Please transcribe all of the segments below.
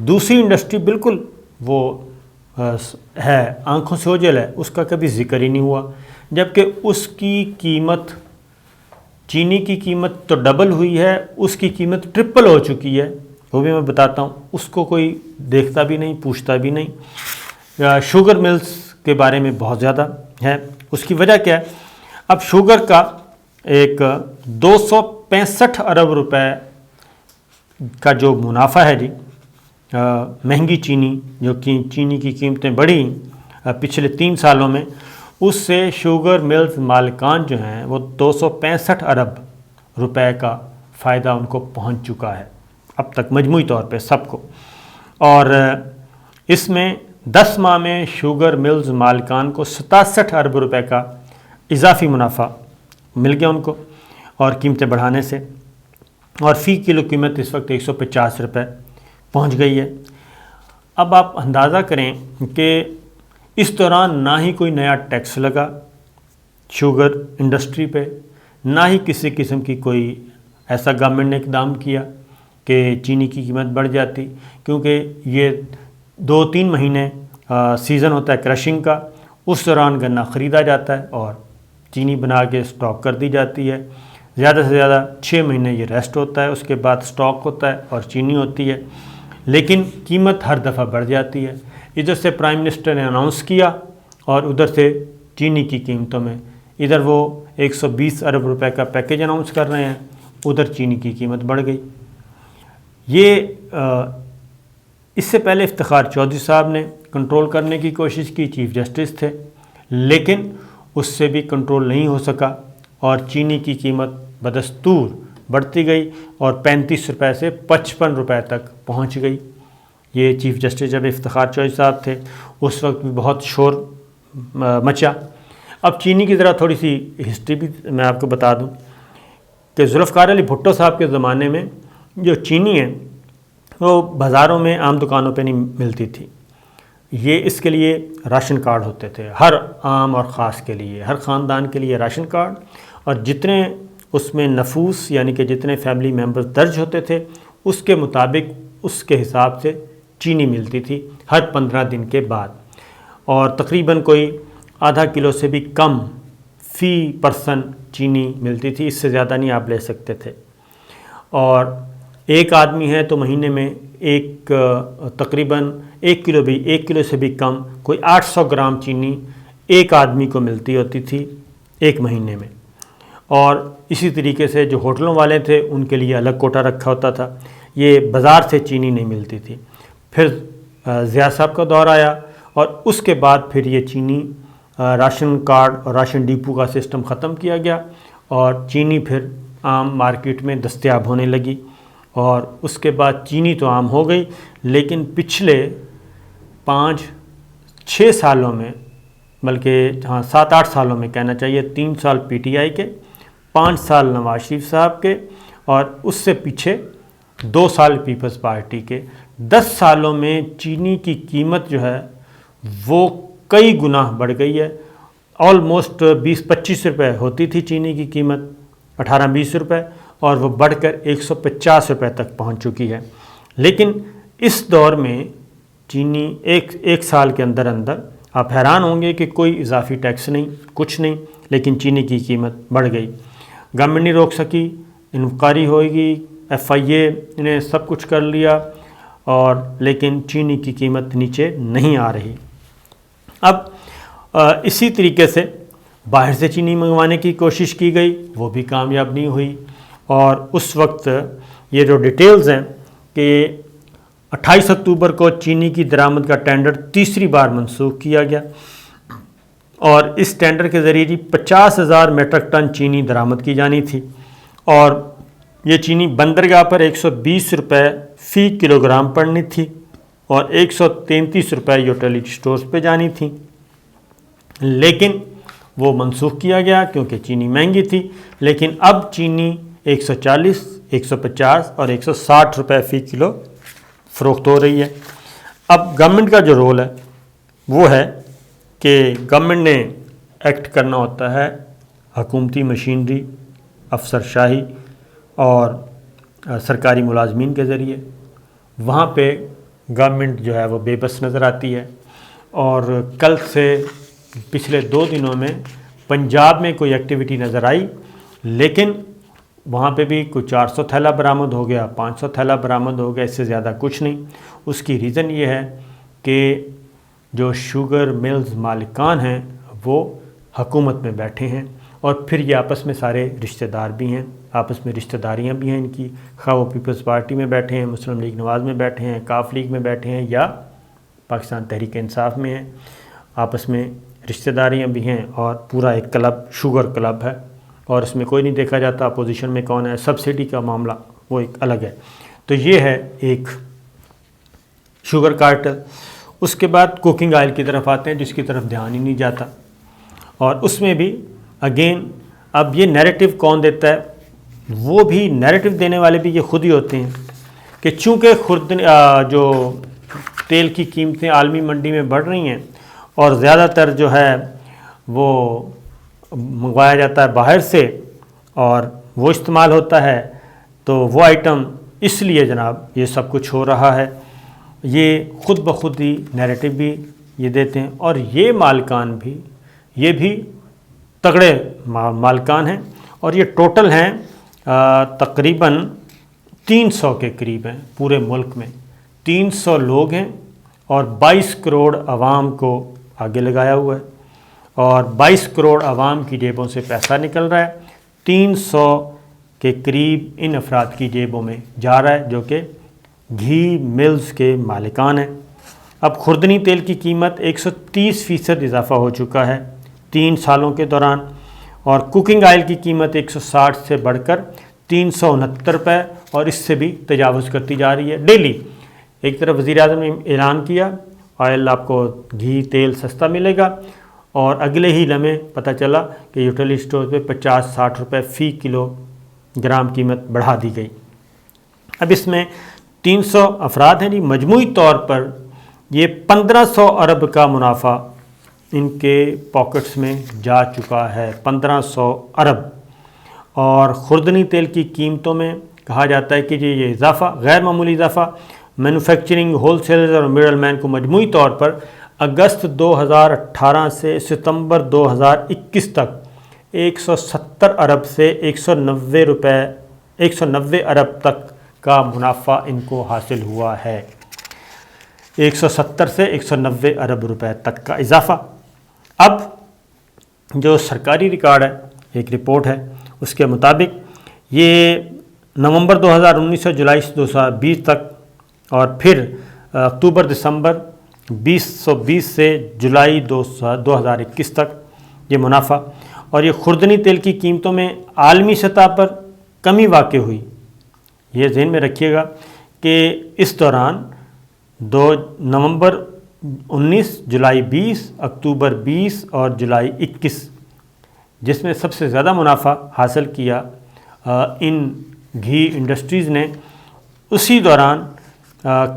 دوسری انڈسٹری بالکل وہ ہے آنکھوں سے اوجھل ہے، اس کا کبھی ذکر ہی نہیں ہوا، جبکہ اس کی قیمت، چینی کی قیمت تو ڈبل ہوئی ہے، اس کی قیمت ٹرپل ہو چکی ہے، وہ بھی میں بتاتا ہوں، اس کو کوئی دیکھتا بھی نہیں، پوچھتا بھی نہیں۔ شوگر ملز کے بارے میں بہت زیادہ ہے، اس کی وجہ کیا ہے؟ اب شوگر کا ایک 265 ارب روپے کا جو منافع ہے جی، مہنگی چینی، جو کہ چینی کی قیمتیں بڑھی پچھلے 3 سالوں میں، اس سے شوگر ملز مالکان جو ہیں وہ 265 ارب روپے کا فائدہ ان کو پہنچ چکا ہے اب تک مجموعی طور پہ سب کو، اور اس میں 10 ماہ میں شوگر ملز مالکان کو 67 ارب روپے کا اضافی منافع مل گیا ان کو، اور قیمتیں بڑھانے سے، اور فی کلو قیمت اس وقت 150 روپے پہنچ گئی ہے۔ اب آپ اندازہ کریں کہ اس دوران نہ ہی کوئی نیا ٹیکس لگا شوگر انڈسٹری پہ، نہ ہی کسی قسم کی کوئی ایسا گورنمنٹ نے اقدام کیا کہ چینی کی قیمت بڑھ جاتی، کیونکہ یہ 2-3 مہینے سیزن ہوتا ہے کرشنگ کا، اس دوران گنا خریدا جاتا ہے اور چینی بنا کے سٹاک کر دی جاتی ہے، زیادہ سے زیادہ 6 مہینے یہ ریسٹ ہوتا ہے، اس کے بعد سٹاک ہوتا ہے اور چینی ہوتی ہے، لیکن قیمت ہر دفعہ بڑھ جاتی ہے۔ ادھر سے پرائم منسٹر نے اناؤنس کیا اور ادھر سے چینی کی قیمتوں میں، ادھر وہ 120 ارب روپے کا پیکیج اناؤنس کر رہے ہیں، ادھر چینی کی قیمت بڑھ گئی۔ یہ اس سے پہلے افتخار چودھری صاحب نے کنٹرول کرنے کی کوشش کی، چیف جسٹس تھے، لیکن اس سے بھی کنٹرول نہیں ہو سکا اور چینی کی قیمت بدستور بڑھتی گئی اور 35 روپے سے 55 روپے تک پہنچ گئی۔ یہ چیف جسٹس جب افتخار چودھری صاحب تھے اس وقت بھی بہت شور مچا۔ اب چینی کی ذرا تھوڑی سی ہسٹری بھی میں آپ کو بتا دوں کہ ذوالفقار علی بھٹو صاحب کے زمانے میں جو چینی ہے وہ بازاروں میں عام دکانوں پہ نہیں ملتی تھی، یہ اس کے لیے راشن کارڈ ہوتے تھے، ہر عام اور خاص کے لیے، ہر خاندان کے لیے راشن کارڈ، اور جتنے اس میں نفوس یعنی کہ جتنے فیملی ممبرز درج ہوتے تھے اس کے مطابق اس کے حساب سے چینی ملتی تھی ہر 15 دن کے بعد، اور تقریباً کوئی آدھا کلو سے بھی کم فی پرسن چینی ملتی تھی، اس سے زیادہ نہیں آپ لے سکتے تھے، اور ایک آدمی ہے تو مہینے میں تقریباً 1 کلو سے بھی کم کوئی 800 گرام چینی ایک آدمی کو ملتی ہوتی تھی ایک مہینے میں، اور اسی طریقے سے جو ہوٹلوں والے تھے ان کے لیے الگ کوٹا رکھا ہوتا تھا، یہ بازار سے چینی نہیں ملتی تھی۔ پھر ضیاء صاحب کا دور آیا اور اس کے بعد پھر یہ چینی راشن کارڈ اور راشن ڈپو کا سسٹم ختم کیا گیا اور چینی پھر عام مارکیٹ میں دستیاب ہونے لگی، اور اس کے بعد چینی تو عام ہو گئی، لیکن پچھلے 5-6 سالوں میں، بلکہ 7-8 سالوں میں کہنا چاہیے، 3 سال پی ٹی آئی کے، 5 سال نواز شریف صاحب کے، اور اس سے پیچھے 2 سال پیپلز پارٹی کے، 10 سالوں میں چینی کی قیمت جو ہے وہ کئی گنا بڑھ گئی ہے۔ آلموسٹ 20-25 روپے ہوتی تھی چینی کی قیمت، 18-20 روپے، اور وہ بڑھ کر 150 روپے تک پہنچ چکی ہے۔ لیکن اس دور میں چینی ایک سال کے اندر آپ حیران ہوں گے کہ کوئی اضافی ٹیکس نہیں، کچھ نہیں، لیکن چینی کی قیمت بڑھ گئی۔ گورنمنٹ نہیں روک سکی، انکوائری ہوئے، FIA نے سب کچھ کر لیا، اور لیکن چینی کی قیمت نیچے نہیں آ رہی۔ اب اسی طریقے سے باہر سے چینی منگوانے کی کوشش کی گئی، وہ بھی کامیاب نہیں ہوئی، اور اس وقت یہ جو ڈیٹیلز ہیں کہ 28 اکتوبر کو چینی کی درآمد کا ٹینڈر تیسری بار منسوخ کیا گیا، اور اس ٹینڈر کے ذریعے 50,000 میٹرک ٹن چینی درآمد کی جانی تھی، اور یہ چینی بندرگاہ پر 120 روپے فی کلو گرام پڑنی تھی، اور 133 روپے یوٹیلیٹی سٹورز پہ جانی تھی، لیکن وہ منسوخ کیا گیا کیونکہ چینی مہنگی تھی۔ لیکن اب چینی 140، 150 اور 160 روپے فی کلو فروخت ہو رہی ہے۔ اب گورنمنٹ کا جو رول ہے وہ ہے کہ گورنمنٹ نے ایکٹ کرنا ہوتا ہے حکومتی مشینری، افسر شاہی اور سرکاری ملازمین کے ذریعے، وہاں پہ گورنمنٹ جو ہے وہ بے بس نظر آتی ہے، اور کل سے پچھلے 2 دنوں میں پنجاب میں کوئی ایکٹیویٹی نظر آئی، لیکن وہاں پہ بھی کوئی 400 تھیلا برآمد ہو گیا، 500 تھیلا برآمد ہو گیا، اس سے زیادہ کچھ نہیں۔ اس کی ریزن یہ ہے کہ جو شوگر ملز مالکان ہیں وہ حکومت میں بیٹھے ہیں، اور پھر یہ آپس میں سارے رشتہ دار بھی ہیں، آپس میں رشتہ داریاں بھی ہیں ان کی، خواہ وہ پیپلز پارٹی میں بیٹھے ہیں، مسلم لیگ نواز میں بیٹھے ہیں، کاف لیگ میں بیٹھے ہیں، یا پاکستان تحریک انصاف میں ہیں، آپس میں رشتہ داریاں بھی ہیں، اور پورا ایک کلب شوگر کلب ہے، اور اس میں کوئی نہیں دیکھا جاتا اپوزیشن میں کون ہے۔ سبسڈی کا معاملہ وہ ایک الگ ہے۔ تو یہ ہے ایک شوگر کارٹل۔ اس کے بعد کوکنگ آئل کی طرف آتے ہیں، جس کی طرف دھیان ہی نہیں جاتا، اور اس میں بھی اگین اب یہ نیریٹو کون دیتا ہے؟ وہ بھی نیریٹو دینے والے بھی یہ خود ہی ہوتے ہیں کہ چونکہ جو تیل کی قیمتیں عالمی منڈی میں بڑھ رہی ہیں، اور زیادہ تر جو ہے وہ منگوایا جاتا ہے باہر سے اور وہ استعمال ہوتا ہے، تو وہ آئٹم اس لیے جناب یہ سب کچھ ہو رہا ہے۔ یہ خود بخود ہی نیریٹو بھی یہ دیتے ہیں، اور یہ مالکان بھی، یہ بھی تگڑے مالکان ہیں، اور یہ ٹوٹل ہیں تقریباً 300 کے قریب ہیں پورے ملک میں۔ 300 لوگ ہیں اور 22 کروڑ عوام کو آگے لگایا ہوا ہے، اور 22 کروڑ عوام کی جیبوں سے پیسہ نکل رہا ہے، 300 کے قریب ان افراد کی جیبوں میں جا رہا ہے، جو کہ گھی ملز کے مالکان ہیں۔ اب خوردنی تیل کی قیمت 130% اضافہ ہو چکا ہے 3 سالوں کے دوران، اور کوکنگ آئل کی قیمت 160 سے بڑھ کر 369 روپے، اور اس سے بھی تجاوز کرتی جا رہی ہے ڈیلی۔ ایک طرف وزیر اعظم نے اعلان کیا آئل آپ کو گھی تیل سستا ملے گا، اور اگلے ہی لمحے پتہ چلا کہ یوٹیلیٹی اسٹور پہ 50-60 روپے فی کلو گرام قیمت بڑھا دی گئی۔ اب اس میں 300 افراد ہیں جی، مجموعی طور پر یہ 1500 ارب کا منافع ان کے پاکٹس میں جا چکا ہے، 1500 ارب۔ اور خوردنی تیل کی قیمتوں میں کہا جاتا ہے کہ یہ اضافہ غیر معمولی اضافہ مینوفیکچرنگ، ہول سیلرز اور مڈل مین کو مجموعی طور پر اگست 2018 سے ستمبر 2021 تک 170 ارب سے 190 ارب تک کا منافع ان کو حاصل ہوا ہے، 170 سے 190 ارب روپے تک کا اضافہ۔ اب جو سرکاری ریکارڈ ہے، ایک رپورٹ ہے، اس کے مطابق یہ نومبر 2019 سے جولائی 2020 تک، اور پھر اکتوبر دسمبر 2020 سے جولائی 2021 تک یہ منافع، اور یہ خوردنی تیل کی قیمتوں میں عالمی سطح پر کمی واقع ہوئی۔ یہ ذہن میں رکھیے گا کہ اس دوران نومبر 19، جولائی 20، اکتوبر 20 اور جولائی 21، جس میں سب سے زیادہ منافع حاصل کیا ان گھی انڈسٹریز نے، اسی دوران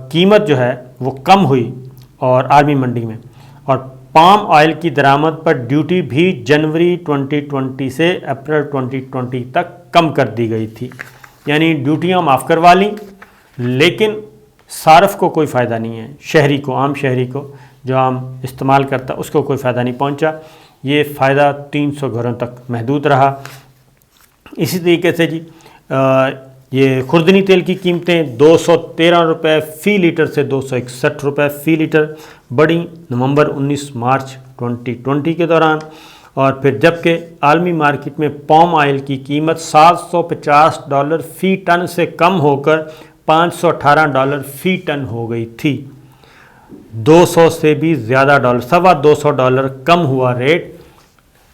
قیمت جو ہے وہ کم ہوئی اور عالمی منڈی میں، اور پام آئل کی درآمد پر ڈیوٹی بھی جنوری 2020 سے اپریل 2020 تک کم کر دی گئی تھی، یعنی ڈیوٹیاں معاف کروا لیں، لیکن صارف کو کوئی فائدہ نہیں ہے، شہری کو، عام شہری کو جو عام استعمال کرتا اس کو کوئی فائدہ نہیں پہنچا۔ یہ فائدہ 300 گھروں تک محدود رہا۔ اسی طریقے سے جی یہ خوردنی تیل کی قیمتیں 213 روپے فی لیٹر سے 261 روپے فی لیٹر بڑھیں نومبر 19 مارچ 2020 کے دوران، اور پھر جبکہ عالمی مارکیٹ میں پام آئل کی قیمت $750 فی ٹن سے کم ہو کر $518 فی ٹن ہو گئی تھی، 200 سے بھی زیادہ $250 کم ہوا ریٹ،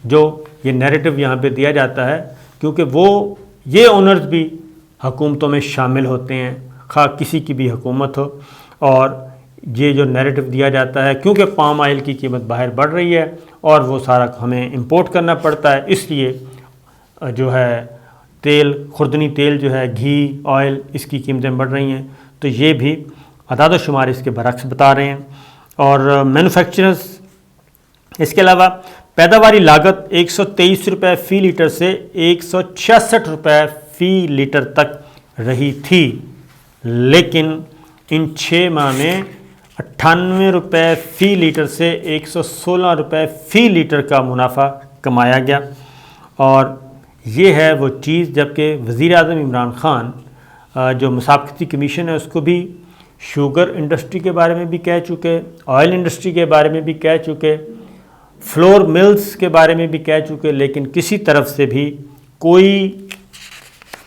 جو یہ نیریٹو یہاں پہ دیا جاتا ہے، کیونکہ یہ اونرز بھی حکومتوں میں شامل ہوتے ہیں، خواہ کسی کی بھی حکومت ہو، اور یہ جو نیریٹو دیا جاتا ہے کیونکہ پام آئل کی قیمت باہر بڑھ رہی ہے اور وہ سارا ہمیں امپورٹ کرنا پڑتا ہے، اس لیے جو ہے تیل، خوردنی تیل جو ہے، گھی آئل، اس کی قیمتیں بڑھ رہی ہیں۔ تو یہ بھی اعداد و شمار اس کے برعکس بتا رہے ہیں۔ اور مینوفیکچررز اس کے علاوہ پیداواری لاگت 123 روپے فی لیٹر سے 166 روپے فی لیٹر تک رہی تھی، لیکن ان 6 ماہ میں 98 روپے فی لیٹر سے 116 روپے فی لیٹر کا منافع کمایا گیا. اور یہ ہے وہ چیز، جبکہ وزیر اعظم عمران خان جو مسابقتی کمیشن ہے اس کو بھی شوگر انڈسٹری کے بارے میں بھی کہہ چکے، آئل انڈسٹری کے بارے میں بھی کہہ چکے، فلور ملز کے بارے میں بھی کہہ چکے، لیکن کسی طرف سے بھی کوئی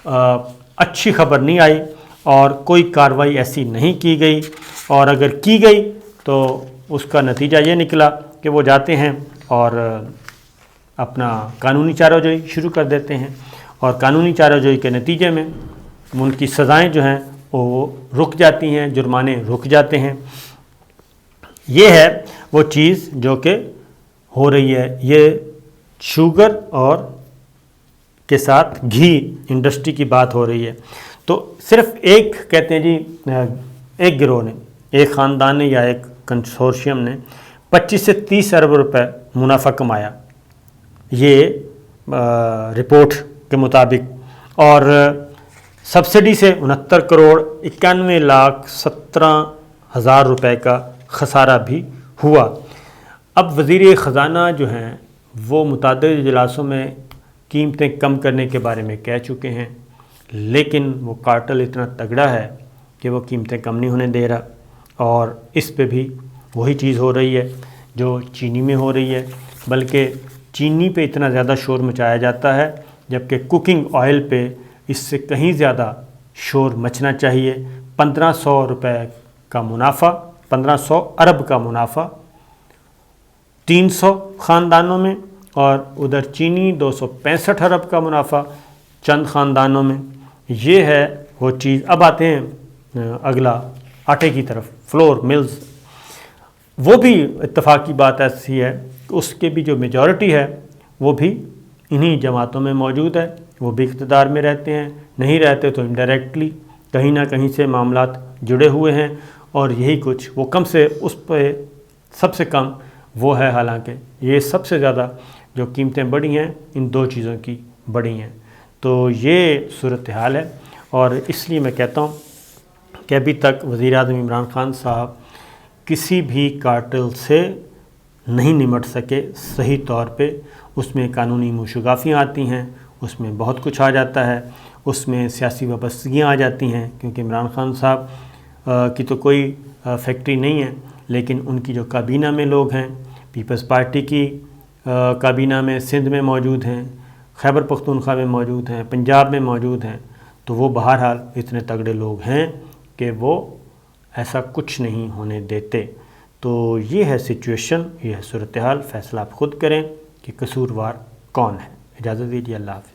اچھی خبر نہیں آئی اور کوئی کارروائی ایسی نہیں کی گئی. اور اگر کی گئی تو اس کا نتیجہ یہ نکلا کہ وہ جاتے ہیں اور اپنا قانونی چارہ جوئی شروع کر دیتے ہیں، اور قانونی چارہ جوئی کے نتیجے میں ان کی سزائیں جو ہیں وہ رک جاتی ہیں، جرمانے رک جاتے ہیں. یہ ہے وہ چیز جو کہ ہو رہی ہے. یہ شوگر اور کے ساتھ گھی انڈسٹری کی بات ہو رہی ہے. تو صرف ایک کہتے ہیں جی ایک گروہ نے، ایک خاندان نے یا ایک کنسورشیم نے 25 سے 30 ارب روپے منافع کمایا، یہ رپورٹ کے مطابق. اور سبسڈی سے 69 کروڑ 91 لاکھ 17 ہزار روپے کا خسارہ بھی ہوا. اب وزیر خزانہ جو ہیں وہ متعدد اجلاسوں میں قیمتیں کم کرنے کے بارے میں کہہ چکے ہیں، لیکن وہ کارٹل اتنا تگڑا ہے کہ وہ قیمتیں کم نہیں ہونے دے رہا. اور اس پہ بھی وہی چیز ہو رہی ہے جو چینی میں ہو رہی ہے، بلکہ چینی پہ اتنا زیادہ شور مچایا جاتا ہے جبکہ کوکنگ آئل پہ اس سے کہیں زیادہ شور مچنا چاہیے. 1500 روپے کا منافع، 1500 ارب کا منافع 300 خاندانوں میں، اور ادھر چینی 265 ارب کا منافع چند خاندانوں میں. یہ ہے وہ چیز. اب آتے ہیں اگلا آٹے کی طرف، فلور ملز. وہ بھی اتفاق کی بات ایسی ہے کہ اس کے بھی جو میجورٹی ہے وہ بھی انہی جماعتوں میں موجود ہے، وہ بھی اقتدار میں رہتے ہیں، نہیں رہتے تو انڈائریکٹلی کہیں نہ کہیں سے معاملات جڑے ہوئے ہیں. اور یہی کچھ وہ کم سے اس پہ سب سے کم وہ ہے، حالانکہ یہ سب سے زیادہ جو قیمتیں بڑھی ہیں ان 2 چیزوں کی بڑھی ہیں. تو یہ صورتحال ہے. اور اس لیے میں کہتا ہوں کہ ابھی تک وزیر اعظم عمران خان صاحب کسی بھی کارٹل سے نہیں نمٹ سکے صحیح طور پہ. اس میں قانونی موشگافیاں آتی ہیں، اس میں بہت کچھ آ جاتا ہے، اس میں سیاسی وابستگیاں آ جاتی ہیں، کیونکہ عمران خان صاحب کی تو کوئی فیکٹری نہیں ہے، لیکن ان کی جو کابینہ میں لوگ ہیں، پیپلز پارٹی کی کابینہ میں سندھ میں موجود ہیں، خیبر پختونخوا میں موجود ہیں، پنجاب میں موجود ہیں. تو وہ بہرحال اتنے تگڑے لوگ ہیں کہ وہ ایسا کچھ نہیں ہونے دیتے. تو یہ ہے سچویشن، یہ ہے صورتحال. فیصلہ آپ خود کریں کہ قصوروار کون ہے. اجازت دیجیے، اللہ حافظ.